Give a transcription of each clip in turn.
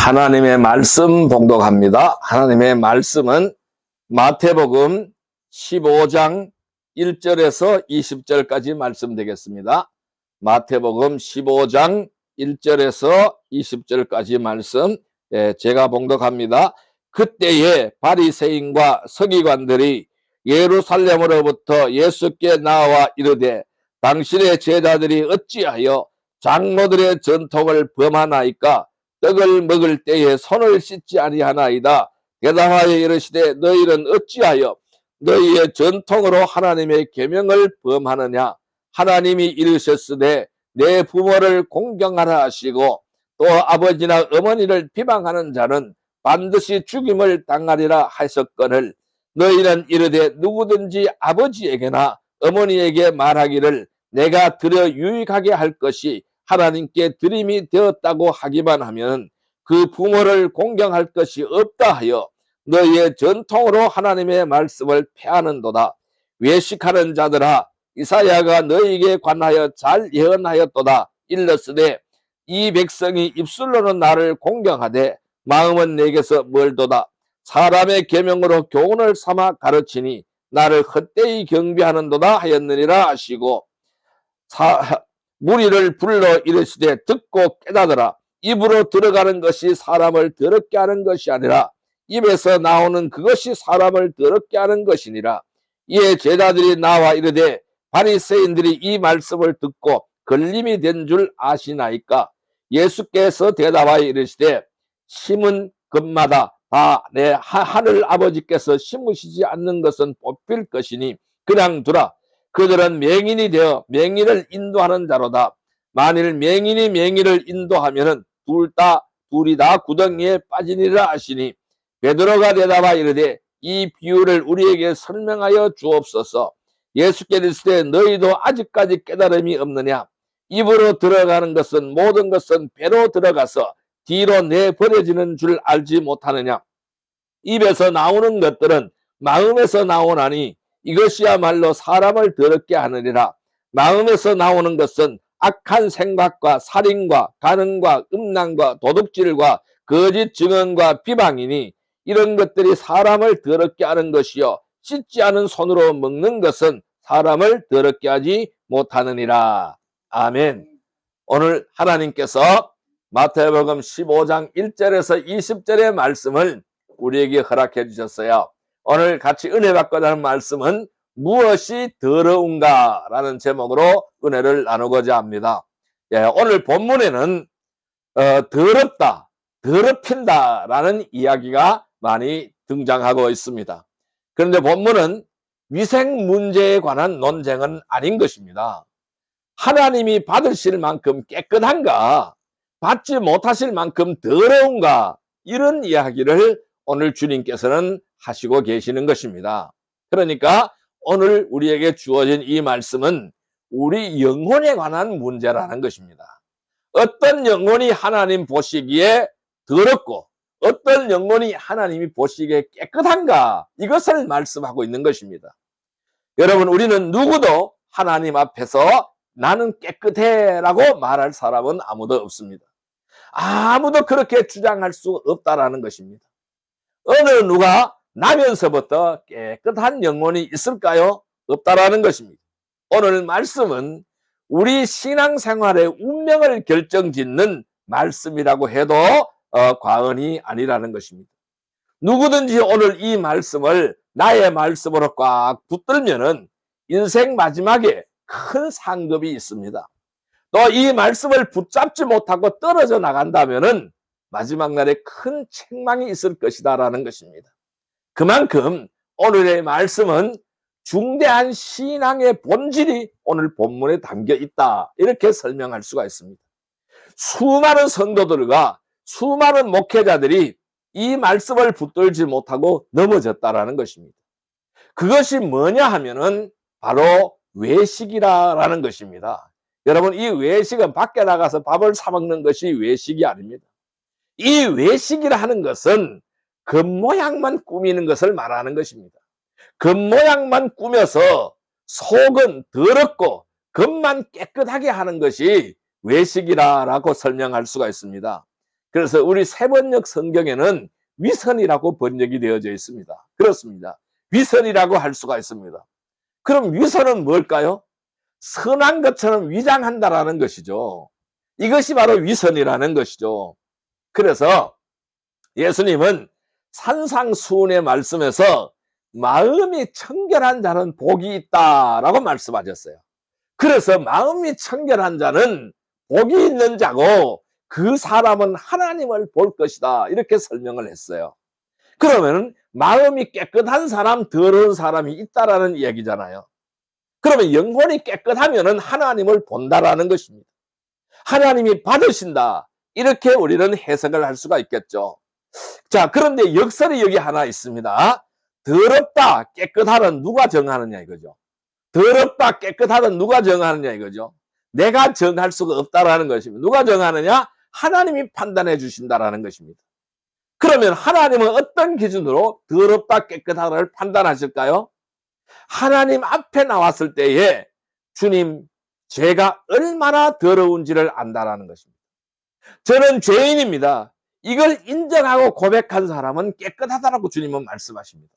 하나님의 말씀 봉독합니다. 하나님의 말씀은 마태복음 15장 1절에서 20절까지 말씀 되겠습니다. 마태복음 15장 1절에서 20절까지 말씀 제가 봉독합니다. 그때에 바리새인과 서기관들이 예루살렘으로부터 예수께 나와 이르되 당신의 제자들이 어찌하여 장로들의 전통을 범하나이까? 떡을 먹을 때에 손을 씻지 아니하나이다. 대답하여 이르시되 너희는 어찌하여 너희의 전통으로 하나님의 계명을 범하느냐? 하나님이 이르셨으되 내 부모를 공경하라 하시고 또 아버지나 어머니를 비방하는 자는 반드시 죽임을 당하리라 하셨거늘 너희는 이르되 누구든지 아버지에게나 어머니에게 말하기를 내가 드려 유익하게 할 것이 하나님께 드림이 되었다고 하기만 하면 그 부모를 공경할 것이 없다 하여 너희의 전통으로 하나님의 말씀을 폐하는도다. 외식하는 자들아, 이사야가 너희에게 관하여 잘 예언하였도다. 일렀으되 이 백성이 입술로는 나를 공경하되 마음은 내게서 멀도다. 사람의 계명으로 교훈을 삼아 가르치니 나를 헛되이 경배하는도다 하였느니라 하시고 무리를 불러 이르시되 듣고 깨닫으라. 입으로 들어가는 것이 사람을 더럽게 하는 것이 아니라 입에서 나오는 그것이 사람을 더럽게 하는 것이니라. 이에 제자들이 나와 이르되 바리새인들이 이 말씀을 듣고 걸림이 된 줄 아시나이까? 예수께서 대답하여 이르시되 심은 것마다 다 내 하늘 아버지께서 심으시지 않는 것은 뽑힐 것이니 그냥 두라. 그들은 맹인이 되어 맹인을 인도하는 자로다. 만일 맹인이 맹인을 인도하면은 둘이 다 구덩이에 빠지니라 하시니 베드로가 대답하여 이르되 이 비유를 우리에게 설명하여 주옵소서. 예수께서 이르시되 너희도 아직까지 깨달음이 없느냐? 입으로 들어가는 것은 모든 것은 배로 들어가서 뒤로 내버려지는 줄 알지 못하느냐? 입에서 나오는 것들은 마음에서 나오나니 이것이야말로 사람을 더럽게 하느니라. 마음에서 나오는 것은 악한 생각과 살인과 간음과 음란과 도둑질과 거짓 증언과 비방이니 이런 것들이 사람을 더럽게 하는 것이요 씻지 않은 손으로 먹는 것은 사람을 더럽게 하지 못하느니라. 아멘. 오늘 하나님께서 마태복음 15장 1절에서 20절의 말씀을 우리에게 허락해 주셨어요. 오늘 같이 은혜 받고자 하는 말씀은 무엇이 더러운가 라는 제목으로 은혜를 나누고자 합니다. 오늘 본문에는 더럽다, 더럽힌다 라는 이야기가 많이 등장하고 있습니다. 그런데 본문은 위생 문제에 관한 논쟁은 아닌 것입니다. 하나님이 받으실 만큼 깨끗한가, 받지 못하실 만큼 더러운가, 이런 이야기를 오늘 주님께서는 하시고 계시는 것입니다. 그러니까 오늘 우리에게 주어진 이 말씀은 우리 영혼에 관한 문제라는 것입니다. 어떤 영혼이 하나님 보시기에 더럽고 어떤 영혼이 하나님이 보시기에 깨끗한가, 이것을 말씀하고 있는 것입니다. 여러분, 우리는 누구도 하나님 앞에서 나는 깨끗해 라고 말할 사람은 아무도 없습니다. 아무도 그렇게 주장할 수 없다라는 것입니다. 어느 누가 나면서부터 깨끗한 영혼이 있을까요? 없다라는 것입니다. 오늘 말씀은 우리 신앙생활의 운명을 결정짓는 말씀이라고 해도 과언이 아니라는 것입니다. 누구든지 오늘 이 말씀을 나의 말씀으로 꽉 붙들면은 인생 마지막에 큰 상급이 있습니다. 또 이 말씀을 붙잡지 못하고 떨어져 나간다면은 마지막 날에 큰 책망이 있을 것이다라는 것입니다. 그만큼 오늘의 말씀은 중대한 신앙의 본질이 오늘 본문에 담겨 있다, 이렇게 설명할 수가 있습니다. 수많은 성도들과 수많은 목회자들이 이 말씀을 붙들지 못하고 넘어졌다라는 것입니다. 그것이 뭐냐 하면은 바로 외식이라는 것입니다. 여러분, 이 외식은 밖에 나가서 밥을 사 먹는 것이 외식이 아닙니다. 이 외식이라 하는 것은 겉모양만 꾸미는 것을 말하는 것입니다. 겉모양만 꾸며서 속은 더럽고 겉만 깨끗하게 하는 것이 외식이라고 설명할 수가 있습니다. 그래서 우리 세번역 성경에는 위선이라고 번역이 되어져 있습니다. 그렇습니다. 위선이라고 할 수가 있습니다. 그럼 위선은 뭘까요? 선한 것처럼 위장한다라는 것이죠. 이것이 바로 위선이라는 것이죠. 그래서 예수님은 산상수훈의 말씀에서 마음이 청결한 자는 복이 있다라고 말씀하셨어요. 그래서 마음이 청결한 자는 복이 있는 자고 그 사람은 하나님을 볼 것이다, 이렇게 설명을 했어요. 그러면 마음이 깨끗한 사람, 더러운 사람이 있다라는 이야기잖아요. 그러면 영혼이 깨끗하면 하나님을 본다라는 것입니다. 하나님이 받으신다, 이렇게 우리는 해석을 할 수가 있겠죠. 자, 그런데 역설이 여기 하나 있습니다. 더럽다, 깨끗하는 누가 정하느냐 이거죠. 더럽다, 깨끗하는 누가 정하느냐 이거죠. 내가 정할 수가 없다라는 것입니다. 누가 정하느냐? 하나님이 판단해 주신다라는 것입니다. 그러면 하나님은 어떤 기준으로 더럽다, 깨끗하다를 판단하실까요? 하나님 앞에 나왔을 때에 주님, 죄가 얼마나 더러운지를 안다라는 것입니다. 저는 죄인입니다. 이걸 인정하고 고백한 사람은 깨끗하다라고 주님은 말씀하십니다.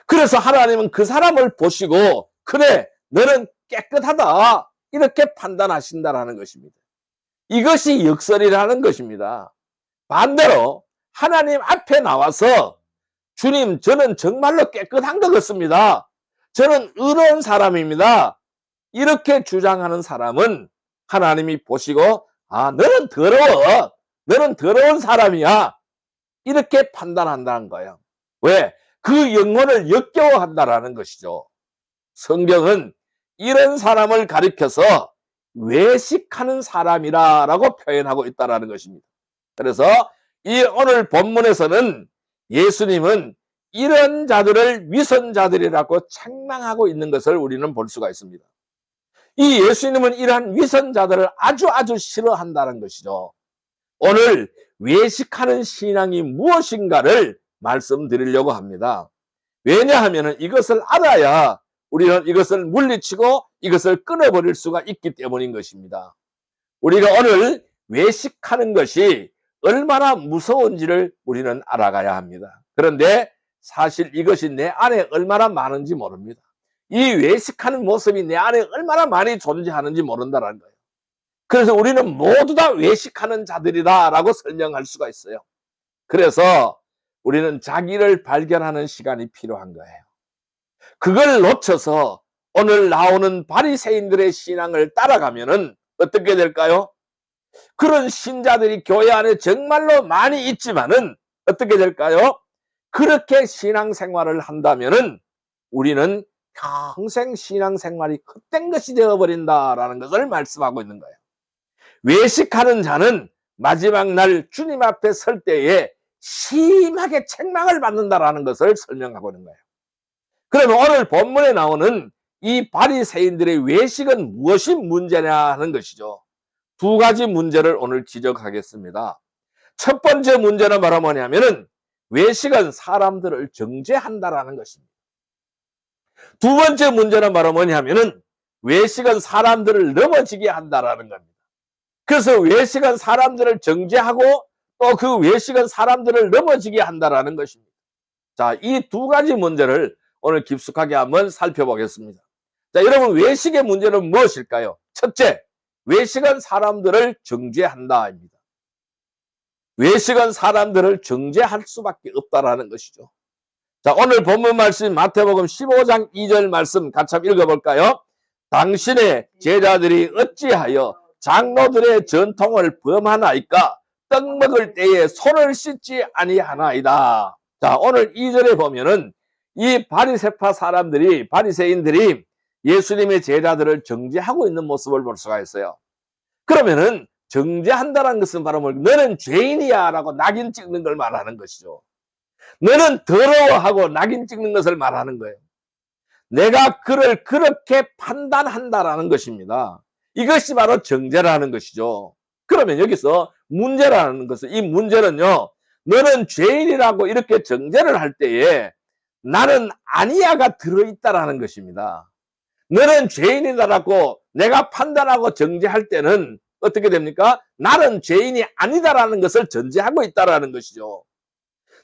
그래서 하나님은 그 사람을 보시고 그래, 너는 깨끗하다, 이렇게 판단하신다라는 것입니다. 이것이 역설이라는 것입니다. 반대로 하나님 앞에 나와서 주님, 저는 정말로 깨끗한 것 같습니다. 저는 의로운 사람입니다, 이렇게 주장하는 사람은 하나님이 보시고 아, 너는 더러워, 너는 더러운 사람이야, 이렇게 판단한다는 거예요. 왜? 그 영혼을 역겨워한다라는 것이죠. 성경은 이런 사람을 가리켜서 외식하는 사람이라고 표현하고 있다는 것입니다. 그래서 이 오늘 본문에서는 예수님은 이런 자들을 위선자들이라고 책망하고 있는 것을 우리는 볼 수가 있습니다. 이 예수님은 이러한 위선자들을 아주 싫어한다는 것이죠. 오늘 외식하는 신앙이 무엇인가를 말씀드리려고 합니다. 왜냐하면 이것을 알아야 우리는 이것을 물리치고 이것을 끊어버릴 수가 있기 때문인 것입니다. 우리가 오늘 외식하는 것이 얼마나 무서운지를 우리는 알아가야 합니다. 그런데 사실 이것이 내 안에 얼마나 많은지 모릅니다. 이 외식하는 모습이 내 안에 얼마나 많이 존재하는지 모른다는 거예요. 그래서 우리는 모두 다 외식하는 자들이다라고 설명할 수가 있어요. 그래서 우리는 자기를 발견하는 시간이 필요한 거예요. 그걸 놓쳐서 오늘 나오는 바리새인들의 신앙을 따라가면은 어떻게 될까요? 그런 신자들이 교회 안에 정말로 많이 있지만은 어떻게 될까요? 그렇게 신앙생활을 한다면은 우리는 평생 신앙생활이 헛된 것이 되어버린다라는 것을 말씀하고 있는 거예요. 외식하는 자는 마지막 날 주님 앞에 설 때에 심하게 책망을 받는다라는 것을 설명하고 있는 거예요. 그러면 오늘 본문에 나오는 이 바리새인들의 외식은 무엇이 문제냐 하는 것이죠. 두 가지 문제를 오늘 지적하겠습니다. 첫 번째 문제는 바로 뭐냐면은 외식은 사람들을 정죄한다라는 것입니다. 두 번째 문제는 바로 뭐냐면은 외식은 사람들을 넘어지게 한다라는 겁니다. 그래서 외식은 사람들을 정죄하고 또 그 외식은 사람들을 넘어지게 한다라는 것입니다. 자, 이 두 가지 문제를 오늘 깊숙하게 한번 살펴보겠습니다. 자, 여러분, 외식의 문제는 무엇일까요? 첫째, 외식은 사람들을 정죄한다입니다. 외식은 사람들을 정죄할 수밖에 없다라는 것이죠. 자, 오늘 본문 말씀 마태복음 15장 2절 말씀 같이 한번 읽어볼까요? 당신의 제자들이 어찌하여 장로들의 전통을 범하나이까? 떡 먹을 때에 손을 씻지 아니하나이다. 자, 오늘 2절에 보면은 이 바리새파 사람들이, 바리새인들이 예수님의 제자들을 정죄하고 있는 모습을 볼 수가 있어요. 그러면은 정죄한다는 것은 바로 뭐 너는 죄인이야 라고 낙인 찍는 걸 말하는 것이죠. 너는 더러워하고 낙인 찍는 것을 말하는 거예요. 내가 그를 그렇게 판단한다라는 것입니다. 이것이 바로 정죄라는 것이죠. 그러면 여기서 문제라는 것은, 이 문제는요, 너는 죄인이라고 이렇게 정죄를 할 때에 나는 아니야가 들어있다라는 것입니다. 너는 죄인이다라고 내가 판단하고 정죄할 때는 어떻게 됩니까? 나는 죄인이 아니다라는 것을 전제하고 있다라는 것이죠.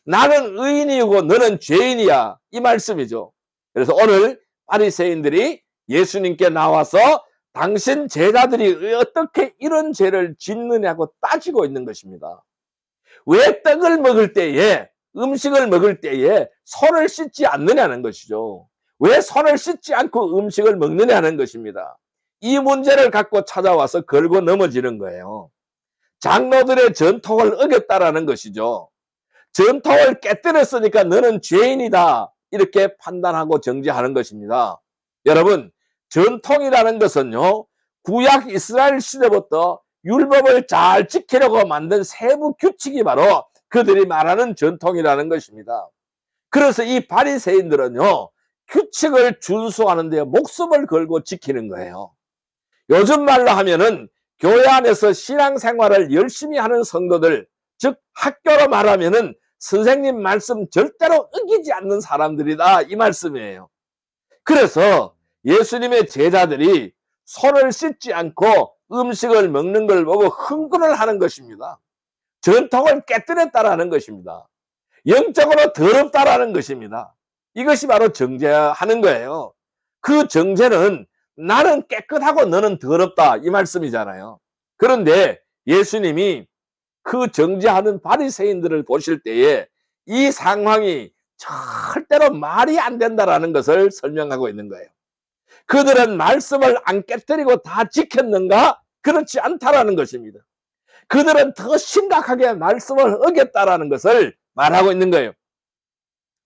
나는 의인이고 너는 죄인이야. 이 말씀이죠. 그래서 오늘 바리새인들이 예수님께 나와서 당신 제자들이 어떻게 이런 죄를 짓느냐고 따지고 있는 것입니다. 왜 떡을 먹을 때에, 음식을 먹을 때에 손을 씻지 않느냐는 것이죠. 왜 손을 씻지 않고 음식을 먹느냐는 것입니다. 이 문제를 갖고 찾아와서 걸고 넘어지는 거예요. 장로들의 전통을 어겼다라는 것이죠. 전통을 깨뜨렸으니까 너는 죄인이다, 이렇게 판단하고 정죄하는 것입니다. 여러분, 전통이라는 것은요, 구약 이스라엘 시대부터 율법을 잘 지키려고 만든 세부 규칙이 바로 그들이 말하는 전통이라는 것입니다. 그래서 이 바리새인들은요, 규칙을 준수하는 데 목숨을 걸고 지키는 거예요. 요즘 말로 하면은 교회 안에서 신앙생활을 열심히 하는 성도들, 즉 학교로 말하면은 선생님 말씀 절대로 어기지 않는 사람들이다, 이 말씀이에요. 그래서 예수님의 제자들이 손을 씻지 않고 음식을 먹는 걸 보고 흥분을 하는 것입니다. 전통을 깨뜨렸다라는 것입니다. 영적으로 더럽다라는 것입니다. 이것이 바로 정죄하는 거예요. 그 정죄는 나는 깨끗하고 너는 더럽다, 이 말씀이잖아요. 그런데 예수님이 그 정죄하는 바리새인들을 보실 때에 이 상황이 절대로 말이 안 된다라는 것을 설명하고 있는 거예요. 그들은 말씀을 안 깨뜨리고 다 지켰는가? 그렇지 않다라는 것입니다. 그들은 더 심각하게 말씀을 어겼다라는 것을 말하고 있는 거예요.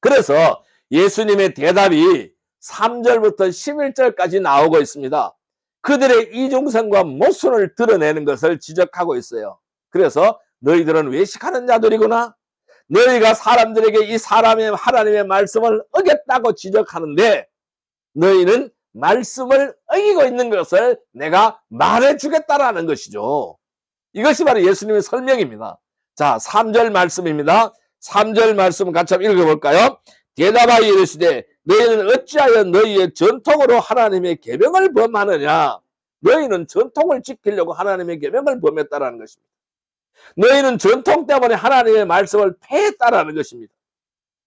그래서 예수님의 대답이 3절부터 11절까지 나오고 있습니다. 그들의 이중성과 모순을 드러내는 것을 지적하고 있어요. 그래서 너희들은 외식하는 자들이구나. 너희가 사람들에게 이 사람의 하나님의 말씀을 어겼다고 지적하는데 너희는 말씀을 어기고 있는 것을 내가 말해주겠다라는 것이죠. 이것이 바로 예수님의 설명입니다. 자, 3절 말씀입니다. 3절 말씀 같이 한번 읽어볼까요? 대답하여 이르시되 너희는 어찌하여 너희의 전통으로 하나님의 계명을 범하느냐. 너희는 전통을 지키려고 하나님의 계명을 범했다라는 것입니다. 너희는 전통 때문에 하나님의 말씀을 폐했다라는 것입니다.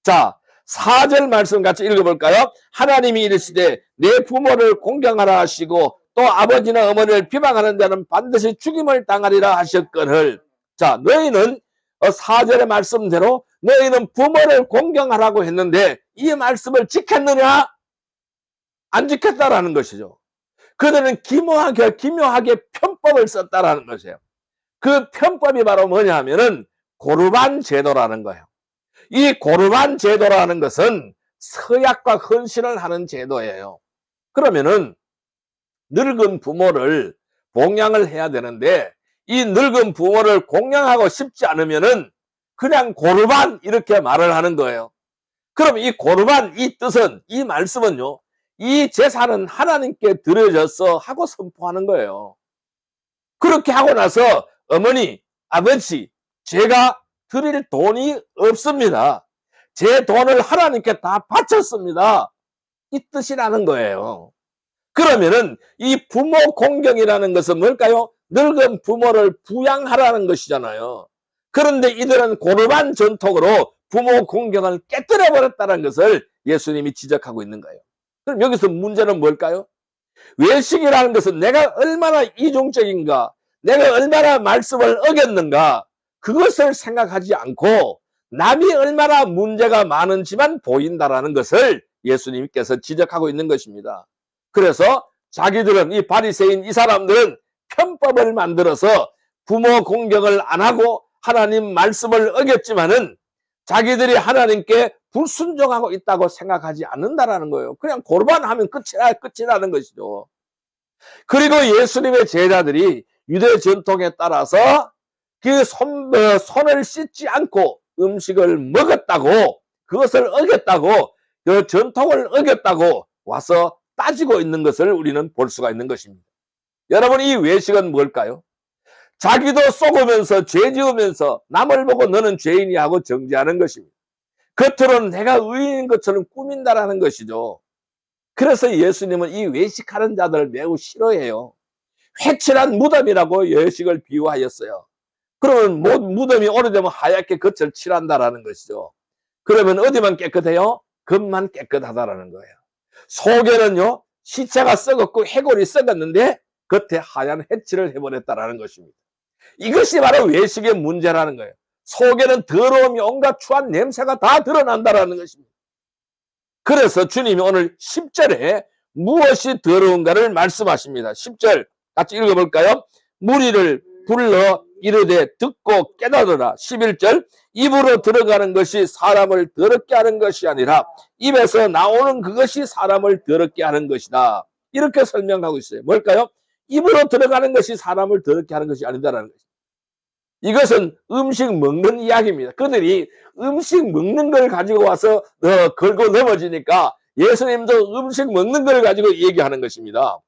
자, 4절 말씀 같이 읽어볼까요? 하나님이 이르시되 내 부모를 공경하라 하시고 또 아버지나 어머니를 비방하는 자는 반드시 죽임을 당하리라 하셨거늘. 자, 너희는 4절의 말씀대로 너희는 부모를 공경하라고 했는데 이 말씀을 지켰느냐? 안 지켰다라는 것이죠. 그들은 기묘하게 편법을 썼다라는 것이에요. 그 편법이 바로 뭐냐 하면은 고르반 제도라는 거예요. 이 고르반 제도라는 것은 서약과 헌신을 하는 제도예요. 그러면은 늙은 부모를 봉양을 해야 되는데 이 늙은 부모를 공양하고 싶지 않으면은 그냥 고르반 이렇게 말을 하는 거예요. 그럼 이 고르반, 이 뜻은, 이 말씀은요, 이 제사는 하나님께 드려졌어 하고 선포하는 거예요. 그렇게 하고 나서 어머니, 아버지, 제가 드릴 돈이 없습니다. 제 돈을 하나님께 다 바쳤습니다. 이 뜻이라는 거예요. 그러면은 이 부모 공경이라는 것은 뭘까요? 늙은 부모를 부양하라는 것이잖아요. 그런데 이들은 고르반 전통으로 부모 공경을 깨뜨려 버렸다는 것을 예수님이 지적하고 있는 거예요. 그럼 여기서 문제는 뭘까요? 외식이라는 것은 내가 얼마나 이중적인가, 내가 얼마나 말씀을 어겼는가, 그것을 생각하지 않고 남이 얼마나 문제가 많은지만 보인다라는 것을 예수님께서 지적하고 있는 것입니다. 그래서 자기들은, 이 바리새인 이 사람들은 편법을 만들어서 부모 공경을 안 하고 하나님 말씀을 어겼지만은 자기들이 하나님께 불순종하고 있다고 생각하지 않는다라는 거예요. 그냥 고르반하면 끝이라는 것이죠. 그리고 예수님의 제자들이 유대 전통에 따라서 그 손을 씻지 않고 음식을 먹었다고, 그것을 어겼다고, 그 전통을 어겼다고 와서 따지고 있는 것을 우리는 볼 수가 있는 것입니다. 여러분, 이 외식은 뭘까요? 자기도 속으면서 죄 지으면서 남을 보고 너는 죄인이 하고 정죄하는 것입니다. 겉으로는 내가 의인인 것처럼 꾸민다라는 것이죠. 그래서 예수님은 이 외식하는 자들을 매우 싫어해요. 회칠한 무덤이라고 예식을 비유하였어요. 그러면 무덤이 오래되면 하얗게 겉을 칠한다라는 것이죠. 그러면 어디만 깨끗해요? 겉만 깨끗하다라는 거예요. 속에는요, 시체가 썩었고 해골이 썩었는데 겉에 하얀 해칠을 해버렸다라는 것입니다. 이것이 바로 외식의 문제라는 거예요. 속에는 더러움이 온갖 추한 냄새가 다 드러난다라는 것입니다. 그래서 주님이 오늘 10절에 무엇이 더러운가를 말씀하십니다. 10절 같이 읽어볼까요? 무리를 불러 이르되 듣고 깨달으라. 11절 입으로 들어가는 것이 사람을 더럽게 하는 것이 아니라 입에서 나오는 그것이 사람을 더럽게 하는 것이다. 이렇게 설명하고 있어요. 뭘까요? 입으로 들어가는 것이 사람을 더럽게 하는 것이 아니다라는 것입니다. 이것은 음식 먹는 이야기입니다. 그들이 음식 먹는 걸 가지고 와서 걸고 넘어지니까 예수님도 음식 먹는 걸 가지고 얘기하는 것입니다.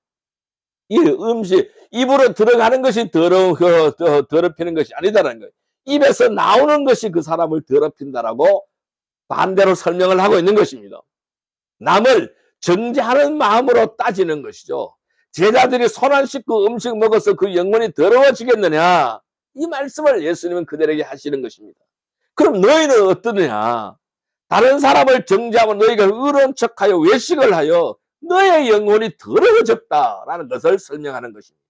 이 음식, 입으로 들어가는 것이 더럽히는 것이 아니다라는 거예요. 입에서 나오는 것이 그 사람을 더럽힌다라고 반대로 설명을 하고 있는 것입니다. 남을 정죄하는 마음으로 따지는 것이죠. 제자들이 손 안 씻고 음식 먹어서 그 영혼이 더러워지겠느냐? 이 말씀을 예수님은 그들에게 하시는 것입니다. 그럼 너희는 어떠느냐? 다른 사람을 정죄하면 너희가 의로운 척하여 외식을 하여 너의 영혼이 더러워졌다라는 것을 설명하는 것입니다.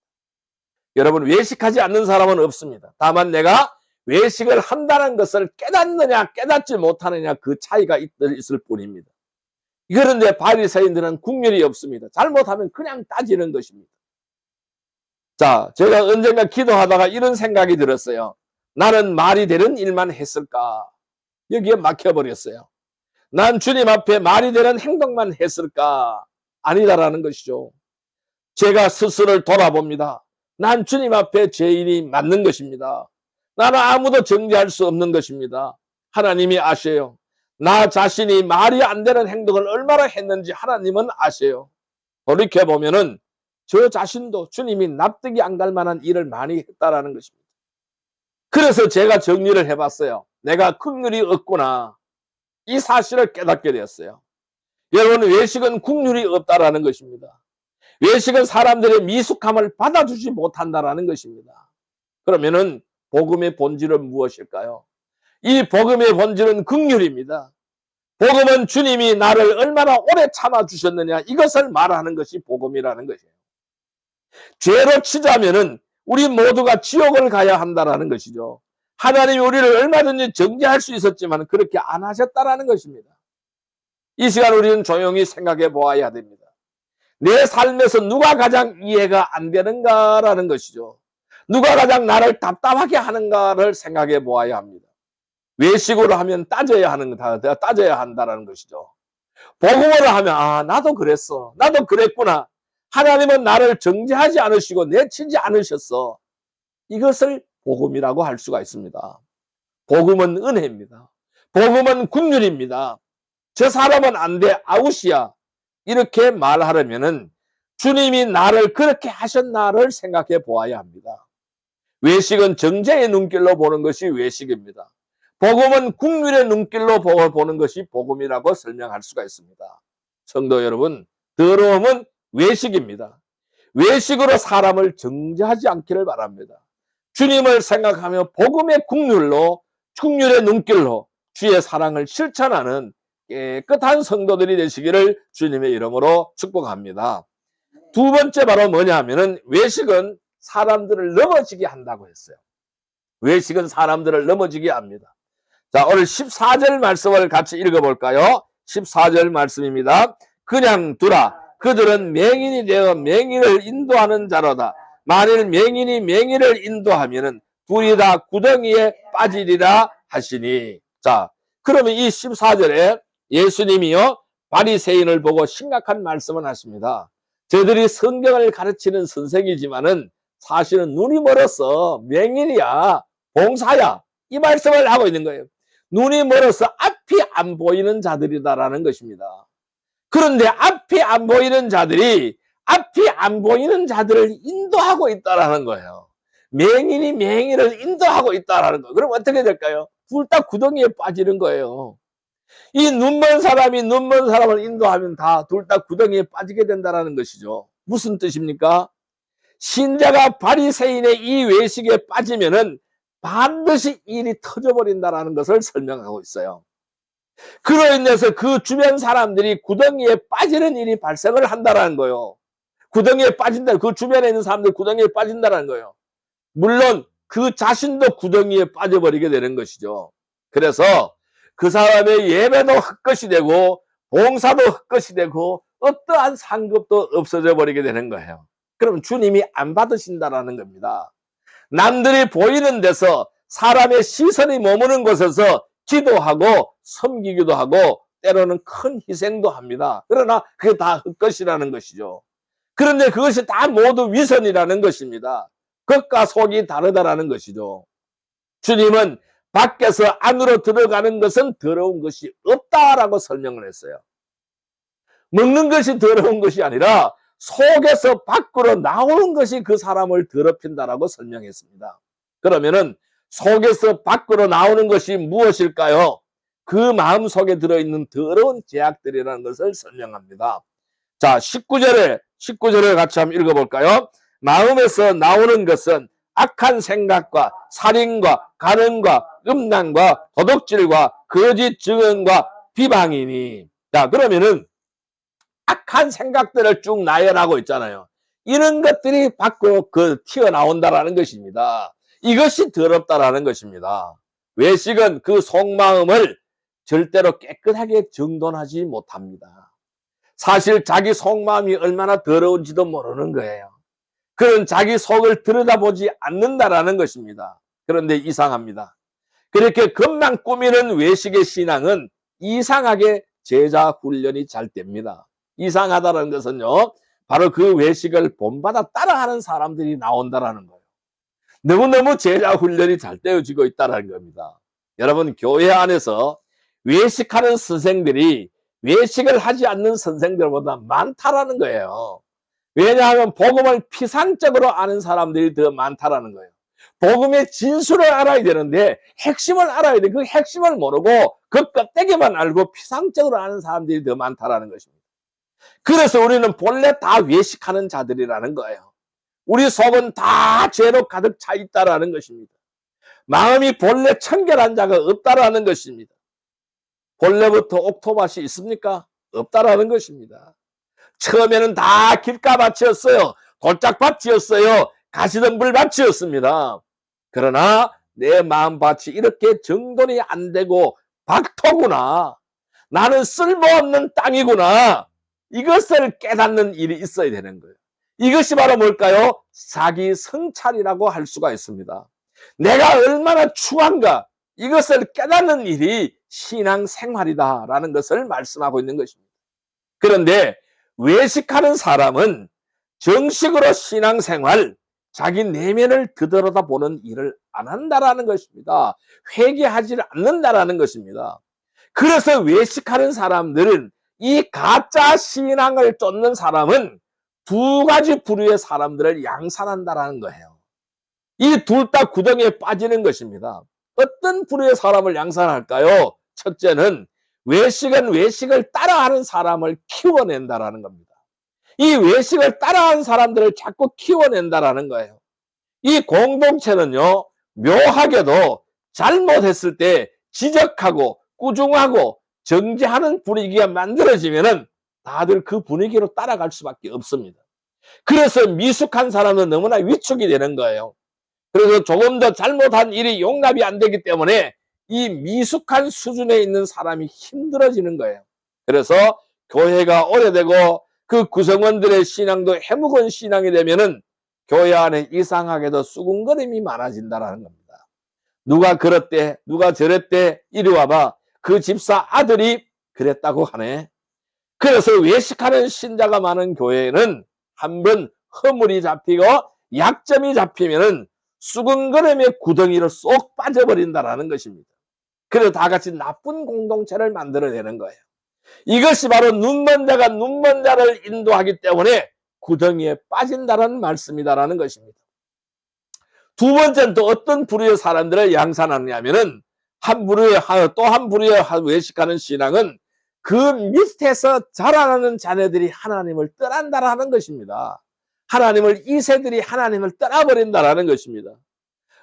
여러분, 외식하지 않는 사람은 없습니다. 다만 내가 외식을 한다는 것을 깨닫느냐 깨닫지 못하느냐 그 차이가 있을 뿐입니다. 그런데 바리새인들은 국률이 없습니다. 잘못하면 그냥 따지는 것입니다. 자, 제가 언젠가 기도하다가 이런 생각이 들었어요. 나는 말이 되는 일만 했을까? 여기에 막혀버렸어요. 난 주님 앞에 말이 되는 행동만 했을까? 아니다라는 것이죠. 제가 스스로를 돌아봅니다. 난 주님 앞에 죄인이 맞는 것입니다. 나는 아무도 정죄할 수 없는 것입니다. 하나님이 아셔요. 나 자신이 말이 안 되는 행동을 얼마나 했는지 하나님은 아세요. 돌이켜보면은 저 자신도 주님이 납득이 안 갈 만한 일을 많이 했다라는 것입니다. 그래서 제가 정리를 해봤어요. 내가 국률이 없구나. 이 사실을 깨닫게 되었어요. 여러분, 외식은 국률이 없다라는 것입니다. 외식은 사람들의 미숙함을 받아주지 못한다라는 것입니다. 그러면은 복음의 본질은 무엇일까요? 이 복음의 본질은 긍휼입니다. 복음은 주님이 나를 얼마나 오래 참아주셨느냐 이것을 말하는 것이 복음이라는 것이에요. 죄로 치자면은 우리 모두가 지옥을 가야 한다라는 것이죠. 하나님이 우리를 얼마든지 정죄할 수 있었지만 그렇게 안 하셨다라는 것입니다. 이 시간 우리는 조용히 생각해 보아야 됩니다. 내 삶에서 누가 가장 이해가 안 되는가라는 것이죠. 누가 가장 나를 답답하게 하는가를 생각해 보아야 합니다. 외식으로 하면 따져야 한다라는 것이죠. 복음으로 하면 나도 그랬어. 나도 그랬구나. 하나님은 나를 정죄하지 않으시고 내치지 않으셨어. 이것을 복음이라고 할 수가 있습니다. 복음은 은혜입니다. 복음은 긍휼입니다. 저 사람은 안 돼. 아웃이야. 이렇게 말하려면은 주님이 나를 그렇게 하셨나를 생각해 보아야 합니다. 외식은 정죄의 눈길로 보는 것이 외식입니다. 복음은 긍휼의 눈길로 보는 것이 복음이라고 설명할 수가 있습니다. 성도 여러분, 더러움은 외식입니다. 외식으로 사람을 정죄하지 않기를 바랍니다. 주님을 생각하며 복음의 긍휼의 눈길로 주의 사랑을 실천하는 깨끗한 성도들이 되시기를 주님의 이름으로 축복합니다. 두 번째 바로 뭐냐 하면은 외식은 사람들을 넘어지게 한다고 했어요. 외식은 사람들을 넘어지게 합니다. 자, 오늘 14절 말씀을 같이 읽어볼까요? 14절 말씀입니다. 그냥 두라. 그들은 맹인이 되어 맹인을 인도하는 자로다. 만일 맹인이 맹인을 인도하면은 둘이 다 구덩이에 빠지리라 하시니. 자, 그러면 이 14절에 예수님이요 바리새인을 보고 심각한 말씀을 하십니다. 저들이 성경을 가르치는 선생이지만은 사실은 눈이 멀어서 맹인이야, 봉사야, 이 말씀을 하고 있는 거예요. 눈이 멀어서 앞이 안 보이는 자들이다라는 것입니다. 그런데 앞이 안 보이는 자들이 앞이 안 보이는 자들을 인도하고 있다라는 거예요. 맹인이 맹인을 인도하고 있다라는 거예요. 그럼 어떻게 될까요? 둘 다 구덩이에 빠지는 거예요. 이 눈먼 사람이 눈먼 사람을 인도하면 다 둘 다 구덩이에 빠지게 된다는 것이죠. 무슨 뜻입니까? 신자가 바리새인의 이 외식에 빠지면은 반드시 일이 터져버린다라는 것을 설명하고 있어요. 그로 인해서 그 주변 사람들이 구덩이에 빠지는 일이 발생을 한다라는 거예요. 구덩이에 빠진다. 그 주변에 있는 사람들 구덩이에 빠진다라는 거예요. 물론 그 자신도 구덩이에 빠져버리게 되는 것이죠. 그래서 그 사람의 예배도 헛것이 되고 봉사도 헛것이 되고 어떠한 상급도 없어져 버리게 되는 거예요. 그럼 주님이 안 받으신다라는 겁니다. 남들이 보이는 데서 사람의 시선이 머무는 곳에서 기도하고 섬기기도 하고 때로는 큰 희생도 합니다. 그러나 그게 다 헛것이라는 것이죠. 그런데 그것이 다 모두 위선이라는 것입니다. 겉과 속이 다르다라는 것이죠. 주님은 밖에서 안으로 들어가는 것은 더러운 것이 없다라고 설명을 했어요. 먹는 것이 더러운 것이 아니라 속에서 밖으로 나오는 것이 그 사람을 더럽힌다라고 설명했습니다. 그러면은 속에서 밖으로 나오는 것이 무엇일까요? 그 마음 속에 들어있는 더러운 죄악들이라는 것을 설명합니다. 자, 19절을 같이 한번 읽어볼까요? 마음에서 나오는 것은 악한 생각과 살인과 간음과 음란과 도둑질과 거짓 증언과 비방이니. 자, 그러면은 악한 생각들을 쭉 나열하고 있잖아요. 이런 것들이 밖으로 튀어나온다라는 것입니다. 이것이 더럽다라는 것입니다. 외식은 그 속마음을 절대로 깨끗하게 정돈하지 못합니다. 사실 자기 속마음이 얼마나 더러운지도 모르는 거예요. 그런 자기 속을 들여다보지 않는다라는 것입니다. 그런데 이상합니다. 그렇게 겉만 꾸미는 외식의 신앙은 이상하게 제자 훈련이 잘 됩니다. 이상하다는 것은요, 바로 그 외식을 본받아 따라하는 사람들이 나온다라는 거예요. 너무너무 제자 훈련이 잘 되어지고 있다는 겁니다. 여러분, 교회 안에서 외식하는 선생들이 외식을 하지 않는 선생들보다 많다라는 거예요. 왜냐하면 복음을 피상적으로 아는 사람들이 더 많다라는 거예요. 복음의 진수를 알아야 되는데 핵심을 알아야 돼. 그 핵심을 모르고 그 껍데기만 알고 피상적으로 아는 사람들이 더 많다라는 것입니다. 그래서 우리는 본래 다 외식하는 자들이라는 거예요. 우리 속은 다 죄로 가득 차 있다라는 것입니다. 마음이 본래 청결한 자가 없다라는 것입니다. 본래부터 옥토밭이 있습니까? 없다라는 것입니다. 처음에는 다 길가밭이었어요. 돌짝밭이었어요. 가시덤불밭이었습니다. 그러나 내 마음밭이 이렇게 정돈이 안 되고 박토구나. 나는 쓸모없는 땅이구나. 이것을 깨닫는 일이 있어야 되는 거예요. 이것이 바로 뭘까요? 자기 성찰이라고 할 수가 있습니다. 내가 얼마나 추한가. 이것을 깨닫는 일이 신앙생활이다라는 것을 말씀하고 있는 것입니다. 그런데 외식하는 사람은 정식으로 신앙생활, 자기 내면을 되돌아보는 일을 안 한다라는 것입니다. 회개하지 않는다라는 것입니다. 그래서 외식하는 사람들은 이 가짜 신앙을 쫓는 사람은 두 가지 부류의 사람들을 양산한다라는 거예요. 이 둘 다 구덩이에 빠지는 것입니다. 어떤 부류의 사람을 양산할까요? 첫째는 외식은 외식을 따라하는 사람을 키워낸다라는 겁니다. 이 외식을 따라하는 사람들을 자꾸 키워낸다라는 거예요. 이 공동체는요, 묘하게도 잘못했을 때 지적하고 꾸중하고 정죄하는 분위기가 만들어지면은 다들 그 분위기로 따라갈 수밖에 없습니다. 그래서 미숙한 사람은 너무나 위축이 되는 거예요. 그래서 조금 더 잘못한 일이 용납이 안 되기 때문에 이 미숙한 수준에 있는 사람이 힘들어지는 거예요. 그래서 교회가 오래되고 그 구성원들의 신앙도 해묵은 신앙이 되면은 교회 안에 이상하게도 수군거림이 많아진다는 겁니다. 누가 그랬대, 누가 저랬대, 이리 와봐. 그 집사 아들이 그랬다고 하네. 그래서 외식하는 신자가 많은 교회는 한번 허물이 잡히고 약점이 잡히면은 수군거림의 구덩이로 쏙 빠져버린다는 것입니다. 그래서 다 같이 나쁜 공동체를 만들어내는 거예요. 이것이 바로 눈먼 자가 눈먼 자를 인도하기 때문에 구덩이에 빠진다는 말씀이다라는 것입니다. 두 번째는 또 어떤 부류의 사람들을 양산하느냐면은 또 한 부류의 외식하는 신앙은 그 밑에서 자라나는 자녀들이 하나님을 떠난다라는 것입니다. 하나님을, 2세들이 하나님을 떠나버린다라는 것입니다.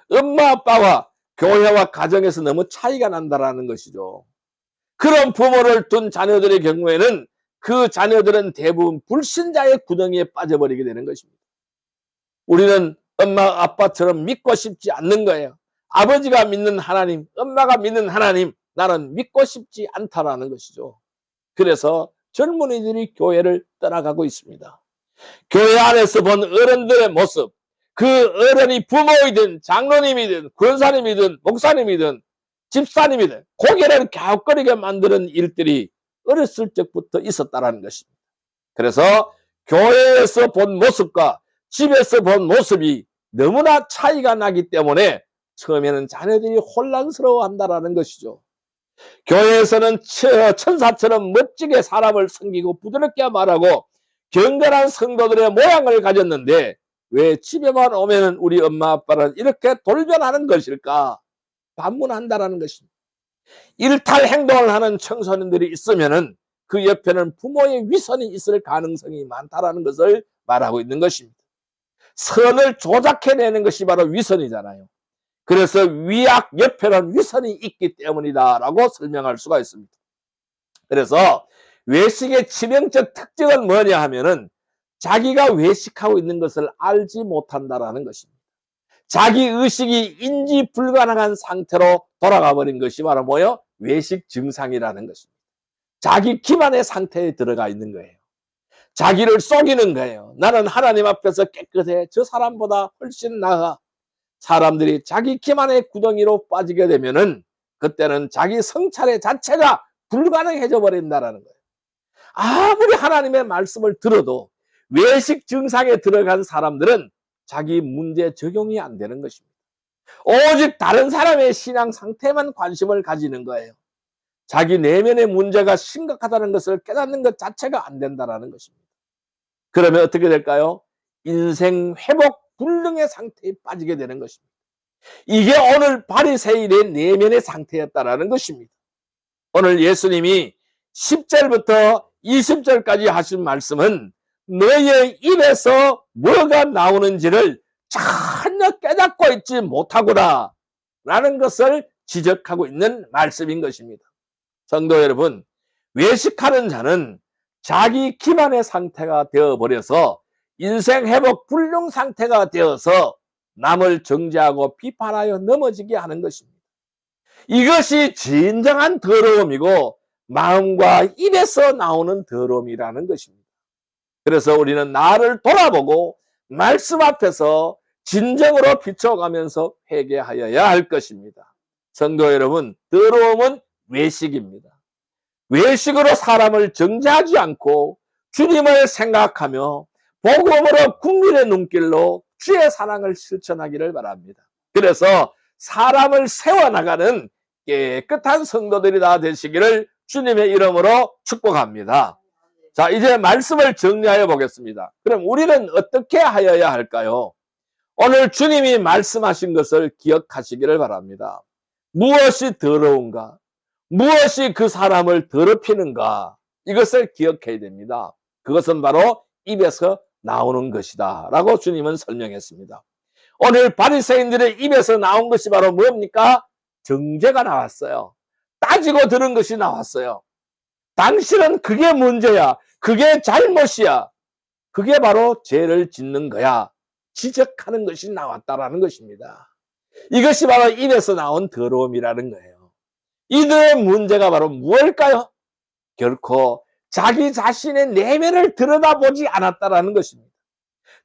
엄마 아빠와 교회와 가정에서 너무 차이가 난다라는 것이죠. 그런 부모를 둔 자녀들의 경우에는 그 자녀들은 대부분 불신자의 구덩이에 빠져버리게 되는 것입니다. 우리는 엄마 아빠처럼 믿고 싶지 않는 거예요. 아버지가 믿는 하나님, 엄마가 믿는 하나님, 나는 믿고 싶지 않다라는 것이죠. 그래서 젊은이들이 교회를 떠나가고 있습니다. 교회 안에서 본 어른들의 모습, 그 어른이 부모이든 장로님이든 권사님이든 목사님이든 집사님이든 고개를 갸웃거리게 만드는 일들이 어렸을 적부터 있었다는 것입니다. 그래서 교회에서 본 모습과 집에서 본 모습이 너무나 차이가 나기 때문에 처음에는 자녀들이 혼란스러워한다는 것이죠. 교회에서는 천사처럼 멋지게 사람을 섬기고 부드럽게 말하고 경건한 성도들의 모양을 가졌는데 왜 집에만 오면 우리 엄마 아빠는 이렇게 돌변하는 것일까? 반문한다라는 것입니다. 일탈 행동을 하는 청소년들이 있으면은 그 옆에는 부모의 위선이 있을 가능성이 많다라는 것을 말하고 있는 것입니다. 선을 조작해내는 것이 바로 위선이잖아요. 그래서 위악 옆에는 위선이 있기 때문이다라고 설명할 수가 있습니다. 그래서 외식의 치명적 특징은 뭐냐 하면은 자기가 외식하고 있는 것을 알지 못한다라는 것입니다. 자기 의식이 인지 불가능한 상태로 돌아가 버린 것이 바로 뭐예요? 외식 증상이라는 것입니다. 자기 기만의 상태에 들어가 있는 거예요. 자기를 속이는 거예요. 나는 하나님 앞에서 깨끗해. 저 사람보다 훨씬 나아. 사람들이 자기 기만의 구덩이로 빠지게 되면은 그때는 자기 성찰의 자체가 불가능해져 버린다는 거예요. 아무리 하나님의 말씀을 들어도 외식 증상에 들어간 사람들은 자기 문제 적용이 안 되는 것입니다. 오직 다른 사람의 신앙 상태만 관심을 가지는 거예요. 자기 내면의 문제가 심각하다는 것을 깨닫는 것 자체가 안 된다는 것입니다. 그러면 어떻게 될까요? 인생 회복 불능의 상태에 빠지게 되는 것입니다. 이게 오늘 바리새인의 내면의 상태였다는 것입니다. 오늘 예수님이 10절부터 20절까지 하신 말씀은 너의 입에서 뭐가 나오는지를 전혀 깨닫고 있지 못하구나 라는 것을 지적하고 있는 말씀인 것입니다. 성도 여러분, 외식하는 자는 자기 기만의 상태가 되어버려서 인생 회복 불능 상태가 되어서 남을 정죄하고 비판하여 넘어지게 하는 것입니다. 이것이 진정한 더러움이고 마음과 입에서 나오는 더러움이라는 것입니다. 그래서 우리는 나를 돌아보고 말씀 앞에서 진정으로 비춰가면서 회개하여야 할 것입니다. 성도 여러분, 더러움은 외식입니다. 외식으로 사람을 정죄하지 않고 주님을 생각하며 복음으로 국민의 눈길로 주의 사랑을 실천하기를 바랍니다. 그래서 사람을 세워나가는 깨끗한 성도들이 다 되시기를 주님의 이름으로 축복합니다. 자, 이제 말씀을 정리하여 보겠습니다. 그럼 우리는 어떻게 하여야 할까요? 오늘 주님이 말씀하신 것을 기억하시기를 바랍니다. 무엇이 더러운가? 무엇이 그 사람을 더럽히는가? 이것을 기억해야 됩니다. 그것은 바로 입에서 나오는 것이다 라고 주님은 설명했습니다. 오늘 바리새인들의 입에서 나온 것이 바로 뭡니까? 정죄가 나왔어요. 따지고 들은 것이 나왔어요. 당신은 그게 문제야. 그게 잘못이야. 그게 바로 죄를 짓는 거야. 지적하는 것이 나왔다라는 것입니다. 이것이 바로 입에서 나온 더러움이라는 거예요. 이들의 문제가 바로 무엇일까요? 결코 자기 자신의 내면을 들여다보지 않았다라는 것입니다.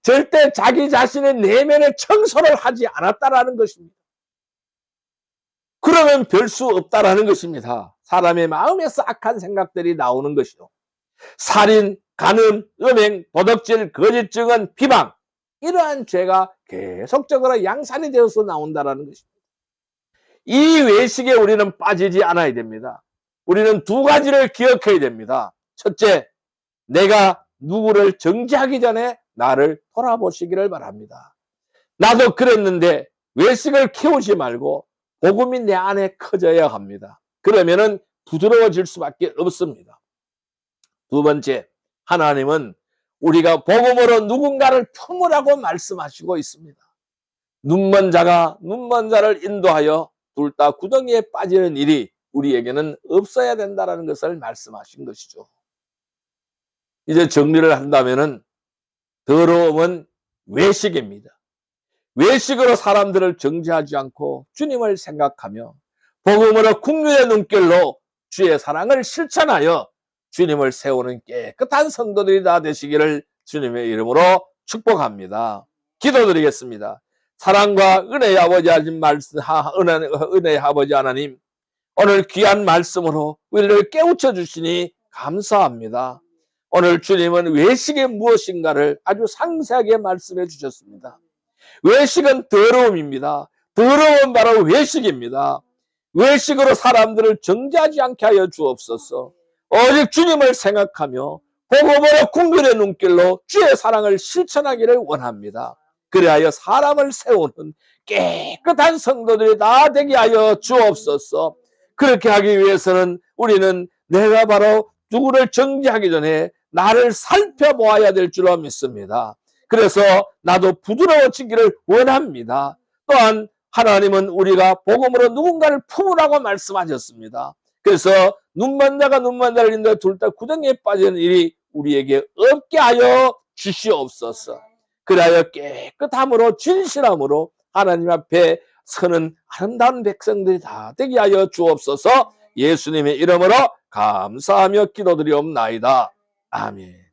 절대 자기 자신의 내면의 청소를 하지 않았다라는 것입니다. 그러면 별 수 없다라는 것입니다. 사람의 마음에서 악한 생각들이 나오는 것이요. 살인, 간음, 음행, 도덕질, 거짓 증언, 비방 이러한 죄가 계속적으로 양산이 되어서 나온다라는 것입니다. 이 외식에 우리는 빠지지 않아야 됩니다. 우리는 두 가지를 기억해야 됩니다. 첫째, 내가 누구를 정죄하기 전에 나를 돌아보시기를 바랍니다. 나도 그랬는데 외식을 키우지 말고 복음이 내 안에 커져야 합니다. 그러면은 부드러워질 수밖에 없습니다. 두 번째, 하나님은 우리가 복음으로 누군가를 품으라고 말씀하시고 있습니다. 눈먼 자가 눈먼 자를 인도하여 둘 다 구덩이에 빠지는 일이 우리에게는 없어야 된다는 것을 말씀하신 것이죠. 이제 정리를 한다면은 더러움은 외식입니다. 외식으로 사람들을 정죄하지 않고 주님을 생각하며 복음으로 국률의 눈길로 주의 사랑을 실천하여 주님을 세우는 깨끗한 성도들이 다 되시기를 주님의 이름으로 축복합니다. 기도드리겠습니다. 사랑과 은혜의 아버지 은혜의 아버지 하나님, 오늘 귀한 말씀으로 우리를 깨우쳐 주시니 감사합니다. 오늘 주님은 외식이 무엇인가를 아주 상세하게 말씀해 주셨습니다. 외식은 더러움입니다. 더러움은 바로 외식입니다. 외식으로 사람들을 정죄하지 않게 하여 주옵소서. 오직 주님을 생각하며 복음으로 국민의 눈길로 주의 사랑을 실천하기를 원합니다. 그리하여 사람을 세우는 깨끗한 성도들이 다 되게 하여 주옵소서. 그렇게 하기 위해서는 우리는 내가 바로 누구를 정죄하기 전에 나를 살펴보아야 될 줄로 믿습니다. 그래서 나도 부드러워지기를 원합니다. 또한 하나님은 우리가 복음으로 누군가를 품으라고 말씀하셨습니다. 그래서 눈먼 자가 눈먼 자를 인도해 둘 다 구덩이에 빠지는 일이 우리에게 없게 하여 주시옵소서. 그리하여 깨끗함으로 진실함으로 하나님 앞에 서는 아름다운 백성들이 다 되게 하여 주옵소서. 예수님의 이름으로 감사하며 기도드리옵나이다. 아멘.